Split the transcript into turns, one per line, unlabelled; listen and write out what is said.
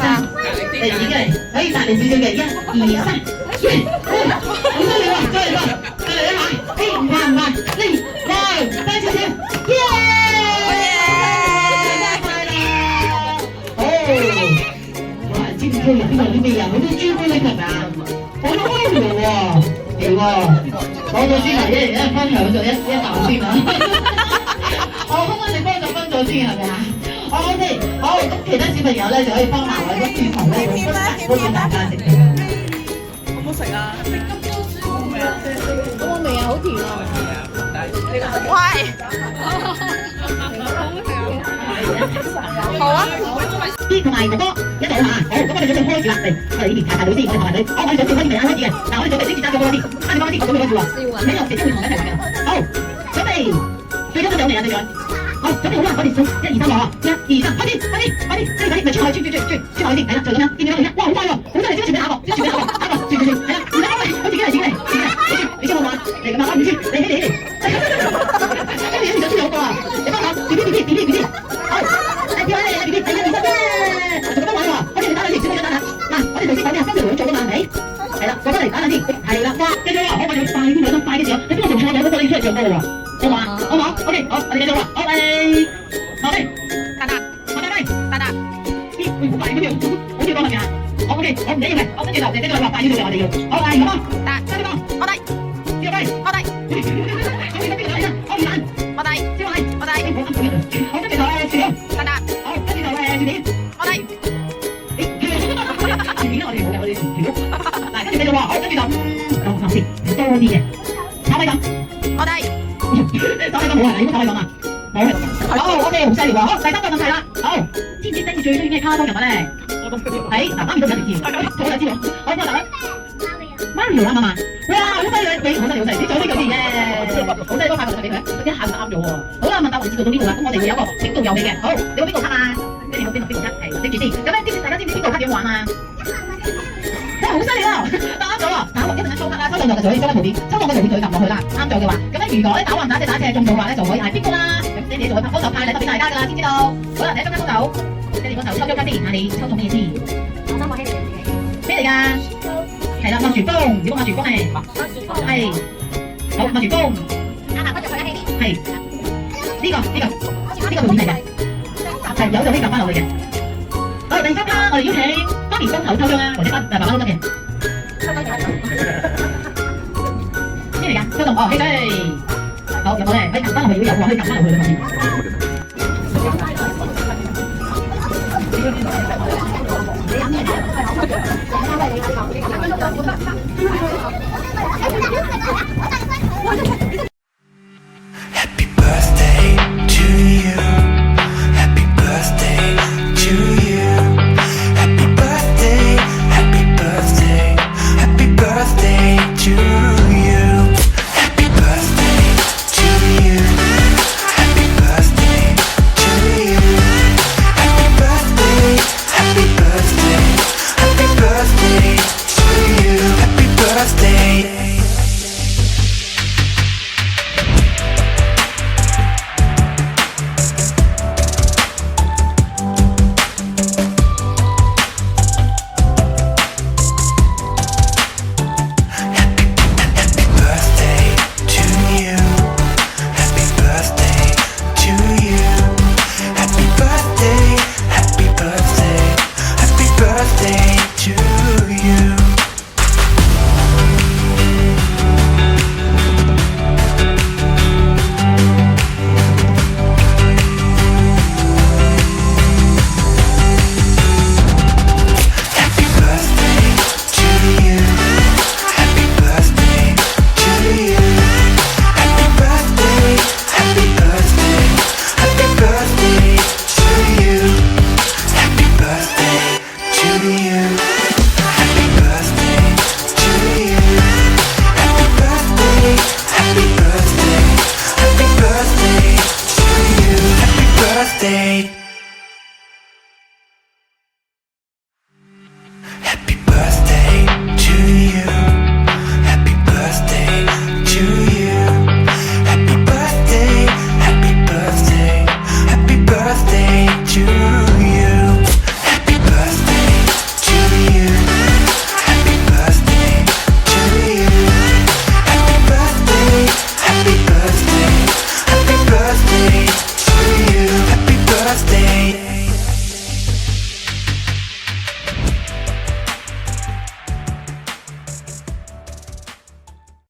三，第二嘅可以大力少少嘅，一二三，好犀利喎！再嚟喎，再嚟一下，唔快唔快，嚟，來，快少少，耶！快啦！哇！知唔知入邊有啲咩啊？好多朱古力係咪啊？好多香料喎，係喎，攞咗先嚟，一人一分享咗一啖先啊！我剛剛你幫咗分咗先係咪啊？OK， 好，咁其他小朋友咧就可以幫埋我啲豬頭咧，分俾大家食嘅。
好唔好食啊？
好味啊，好甜啊！
喂，好啊！
啲同埋哥哥一齊行，好，咁我哋準備開始啦，嚟，我哋呢邊排隊先，我哋排隊，好，我哋準備開始未啊？開始嘅，嗱，我哋準備先住揸咗嗰啲，揸住嗰啲，我準備開始喎，你又姐姐會同我一齊玩嘅，好，準備，最多都有未啊？對咗。好，準備好啦，我哋數1、2、3落，1、2、3，開始，快啲，跟住咪出去，轉，出去先，係啦，就咁樣，見唔見到？哇，好快喎，好犀利，即刻前面下個，轉，係啦，唔得，我自己嚟，你先好玩，嚟咁啊，我唔知，你起嚟，跟住就先有個啊，你幫我，B，好，跳起嚟啊，B，1、2、3，耶，仲咁玩喎，我哋打兩次，小朋友打下，嗱，我哋頭先講咩啊？分條兩組㗎嘛，係咪？係啦，過翻嚟打兩次，係啦，哇，記住喎，我哋快啲，兩分快啲時候，你邊個做錯咗嗰個你出嚟做過喎？好嘛？好冇 ？OK， 好，我哋繼續啦。好，嚟，好嚟，大大，咦，會好快嗰條，好似講係咪啊？好 OK， 我唔緊要嘅，我跟住就你跟住話快啲就我哋要。好，係咁啊，快啲講，我哋，跳低，我哋，我哋跟住就嚟啦，我唔難，我哋，跳低，我哋，好啱好，好跟住就小，大大，好跟住就小點，我哋，前面我哋冇嘅，我哋條，嗱跟住繼續喎，好跟住就，我先多啲嘅，炒米咁，我哋。手喺咁冇係咪？應該手喺咁啊？冇。好 ，OK， 好犀利喎！好，第三個問題啦。好，知唔知Danny最中意咩卡通人物咧？喺嗱，媽咪都唔一定知，我就知喎。好，我答啦。Mario 啦，媽媽。哇，好犀利！你好犀利，你做呢個先耶！好犀利，多派個獎俾佢，佢一下就啱咗喎。好啦，問答環節到呢度啦，咁我哋會有一個整動遊戲嘅。好，你會邊個卡啊？跟住邊個一係拎住先。咁咧，大家知唔知邊個卡點玩啊？哇，好犀利啊！答啱咗喎！嗱，一陣間抽卡啦，抽中就可以將個圖片，抽中我就會再撳落去啦。啱咗嘅話，咁咧如果咧打橫打斜中嘅話咧，就可以係邊個啦？咁你哋就會拍幫手派禮物俾大家㗎啦，知唔知道？好啦，第一張卡抽到，跟住個頭抽咗卡先，你抽中咩先？我想我希咩嚟㗎？係啦，麥旋風，如果麥旋風係，係，好麥旋風。我就佢啦，係呢個圖片嚟嘅，係有就可以撳翻落去嘅。好，第三卡我哋邀請媽咪幫手抽中啊，或者爸爸都得嘅。咩嚟㗎？抽中哦，起飛！好，有冇咧？可以撳翻落去，如果有嘅話，可以撳翻落去嘅可以。